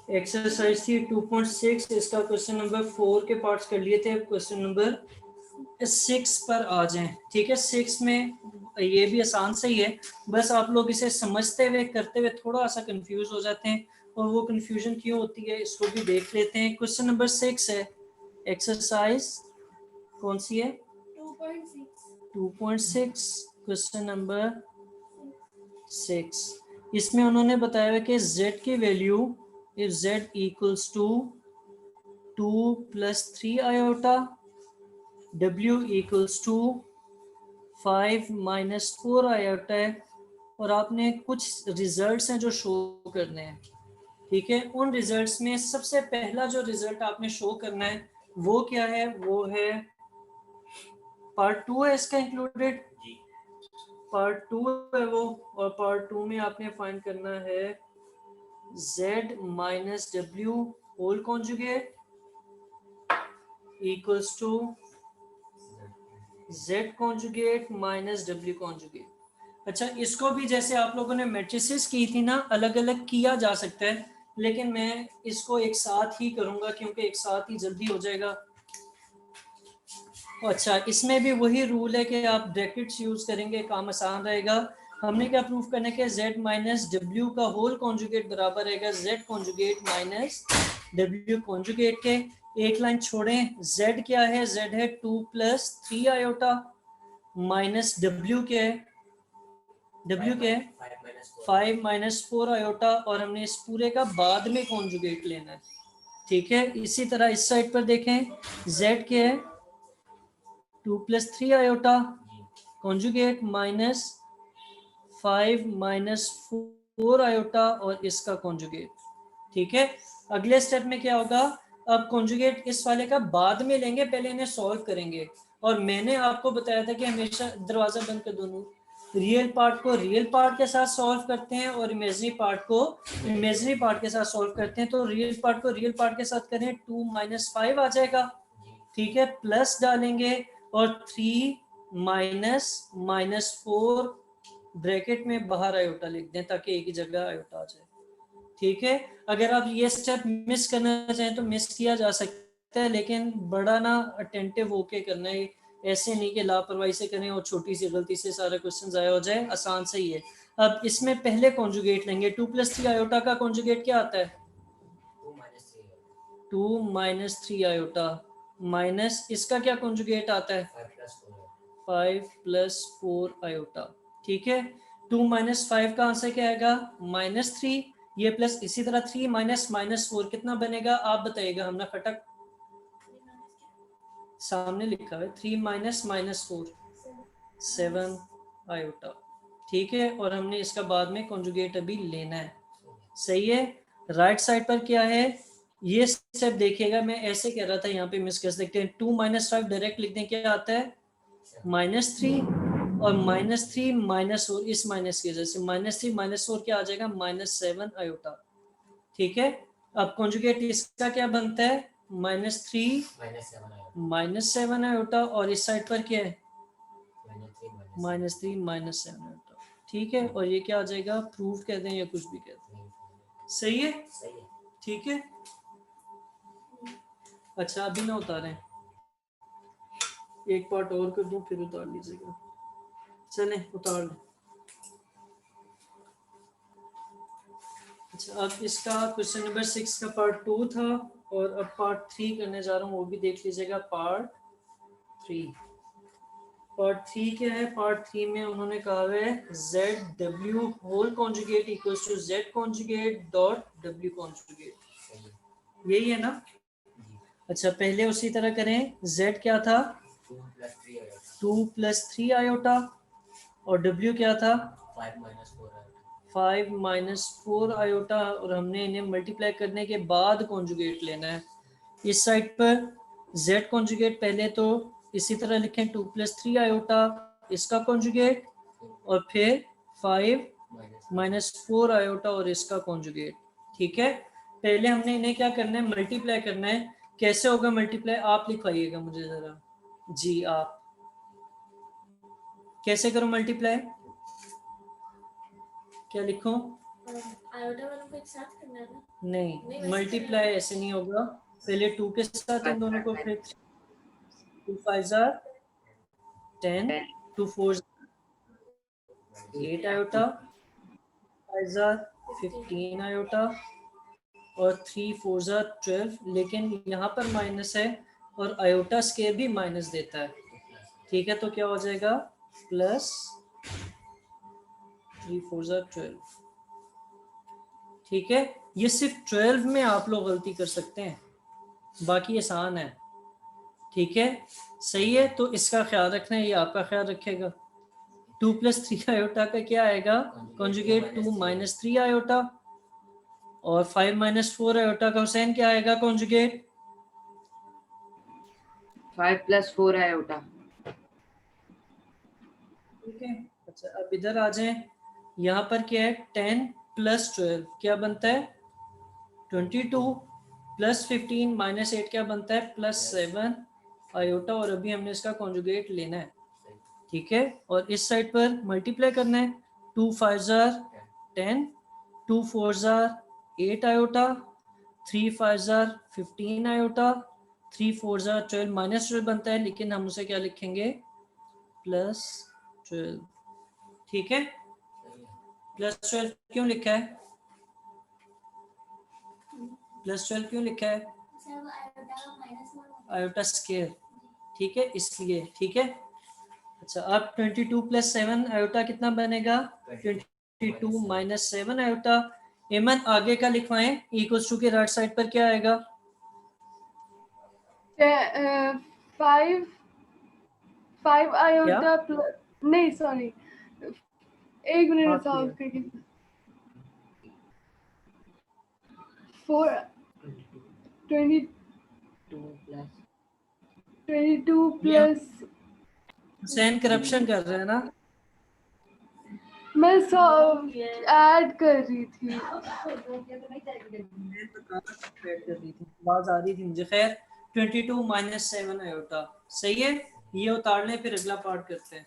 Exercise थी 2.6, इसका question number 4 के पार्ट्स कर लिए थे। क्वेश्चन नंबर 6 पर आ जाएं। ठीक है, 6 में ये भी आसान से ही है, बस आप लोग इसे समझते हुए करते हुए थोड़ा सा कंफ्यूज हो जाते हैं, और वो कंफ्यूजन क्यों होती है इसको भी देख लेते हैं। क्वेश्चन नंबर 6 है, एक्सरसाइज कौन सी है? 2.6, क्वेश्चन नंबर 6। इसमें उन्होंने बताया कि z की value if z equals to 2 + 3 iota, w equals to 5 - 4 iota है, और आपने कुछ रिजल्ट्स हैं जो शो करने हैं। ठीक है, उन रिजल्ट्स में सबसे पहला जो रिजल्ट आपने शो करना है वो क्या है? वो है पार्ट 2 है इसका इंक्लूडेड, पार्ट 2 है वो, और पार्ट 2 में आपने फाइंड करना है z - w whole conjugate equals to z conjugate minus w conjugate. अच्छा, इसको भी जैसे आप लोगों ने मैट्रिसेस की थी ना, अलग अलग किया जा सकता है, लेकिन मैं इसको एक साथ ही करूंगा क्योंकि एक साथ ही जल्दी हो जाएगा। अच्छा, इसमें भी वही रूल है कि आप ब्रैकेट्स यूज करेंगे, काम आसान रहेगा। हमने क्या प्रूफ करना है कि z - w का होल कॉन्जुगेट बराबर रहेगा z conjugate minus w conjugate के। एक लाइन छोड़ें, z क्या है? z है 2 + 3 आयोटा माइनस w क्या है? w क्या है? 5 - 4 आयोटा, और हमने इस पूरे का बाद में कॉन्जुगेट लेना है। ठीक है, इसी तरह इस साइड पर देखें, z क्या है? 2 + 3 आयोटा कॉन्जुगेट माइनस 5 - 4 आयोटा और इसका कॉन्जुगेट। ठीक है, अगले स्टेप में क्या होगा? अब कॉन्जुगेट इस वाले का बाद में लेंगे, पहले इन्हें सॉल्व करेंगे। और मैंने आपको बताया था कि हमेशा दरवाजा बंद कर दोनों, रियल पार्ट को रियल पार्ट के साथ सॉल्व करते हैं और इमेजिनरी पार्ट को इमेजिनरी पार्ट के साथ सॉल्व करते हैं। तो रियल पार्ट को रियल पार्ट के साथ करें, 2 - 5 आ जाएगा। ठीक है, प्लस डालेंगे और 3 - -4 ब्रैकेट में बाहर आयोटा लिख दें ताकि एक ही जगह आयोटा आ जाए। ठीक है, अगर आप ये स्टेप मिस करना चाहें तो मिस किया जा सकता है, लेकिन बड़ा ना अटेंटिव होके करना है, ऐसे नहीं कि लापरवाही से करें और छोटी सी गलती से सारा क्वेश्चन ज़ाया हो जाए। आसान से ही है। अब इसमें पहले कॉन्जुगेट लेंगे। 2 + 3 आयोटा का कॉन्जुगेट क्या आता है? 2 - 3 आयोटा माइनस इसका क्या कॉन्जुगेट आता है? 5 + 4 आयोटा। ठीक है, 2 - 5 का आंसर क्या आएगा? -3, ये प्लस इसी तरह 3 - -4 कितना बनेगा आप बताइएगा। हमने फटक सामने लिखा है 3 - -4 7 आयोटा। ठीक है, और हमने इसका बाद में कॉन्जुगेट अभी लेना है। सही है, राइट साइड पर क्या है ये स्टेप देखिएगा। मैं ऐसे कह रहा था, यहाँ पे मिस कर सकते हैं। 2 - 5 डायरेक्ट लिख दें, क्या आता है? -3, और -3 - 4 इस माइनस की वजह से -3 - 4 क्या आ जाएगा? -7 आयोटा। ठीक है, अब कॉन्जुगेट इसका क्या बनता है? -3 -7 आयोटा, और इस साइड पर क्या है? -3 - 7 आयोटा। ठीक है, और ये क्या आ जाएगा? प्रूफ कहते हैं या कुछ भी कहते हैं। सही है, ठीक है। अच्छा, अभी ना उतारें, एक पार्ट और कर दूं फिर उतार लीजिएगा। चलें, उतार लें। अच्छा, अब इसका क्वेश्चन नंबर 6 का पार्ट 2 था, और अब पार्ट 3 करने जा रहा हूँ, वो भी देख लीजिएगा। पार्ट 3 क्या है? पार्ट 3 में उन्होंने कहा है ZW whole conjugate equals to Z conjugate dot W conjugate, यही है ना? अच्छा, पहले उसी तरह करें। Z क्या था? 2 + 3 आयोटा, और W क्या था? 5 - 4 आयोटा, और हमने इन्हें मल्टीप्लाई करने के बाद कॉन्जुगेट लेना है। इस साइड पर z कॉन्जुगेट पहले तो इसी तरह लिखें, 2 + 3 आयोटा इसका कॉन्जुगेट, और फिर 5 - 4 आयोटा और इसका कॉन्जुगेट। ठीक है, पहले हमने इन्हें क्या करना है? मल्टीप्लाई करना है। कैसे होगा मल्टीप्लाई? आप लिखवाइएगा मुझे जरा। जी, आप कैसे करो मल्टीप्लाई? क्या लिखूं? आयोटा वालों को एक साथ करना है ना? नहीं, मल्टीप्लाई ऐसे नहीं होगा, पहले 2 के साथ इन दोनों को, फिर 2 5 are 10, 2 4 8 आयोटा, 5 are 15 आयोटा और 3 4 are 12, लेकिन यहाँ पर माइनस है और आयोटा स्केयर भी माइनस देता है, ठीक है, तो क्या हो जाएगा प्लस 3 4 are 12, ठीक है। ये सिर्फ 12 में आप लोग गलती कर सकते हैं, बाकी आसान है, ठीक है, सही है। तो इसका ख्याल रखना है, ये आपका ख्याल रखेगा। 2 + 3 आयोटा का क्या आएगा कॉन्जुगेट 2 - 3 आयोटा, और 5 - 4 आयोटा का हुसैन क्या आएगा कॉन्जुगेट 5 + 4 आयोटा, ठीक है। अच्छा अब इधर आ जाएं, यहाँ पर क्या है 10 + 12 क्या बनता है 22, + 15 - 8 क्या बनता है +7 आयोटा, और अभी हमने इसका कॉन्जुगेट लेना है, ठीक है। और इस साइड पर मल्टीप्लाई करना है, 2 5 are 10, 2 4 are 8 iota, 3 5 are 15 iota, 3 4 are 12 -12 बनता है, लेकिन हम उसे क्या लिखेंगे +12, ठीक है। +12 क्यों लिखा है, +12 क्यों लिखा है आयोटा स्केयर, ठीक है, इसलिए, ठीक है। अच्छा अब 22 + 7 आयोटा कितना बनेगा 22 - 7 आयोटा। एमन आगे का लिखवाएं, इक्वल्स टू के राइट साइड पर क्या आएगा 5 आयोटा प्लस, नहीं सॉरी, एक मिनट सॉल्व करके, 22 प्लस, हुसैन करप्शन कर रहे हैं ना, मैं ऐड कर रही थी। आवाज आ रही थी मुझे, खैर 22 - 7 आयोटा, सही है। ये उतार लें, फिर अगला पार्ट करते हैं।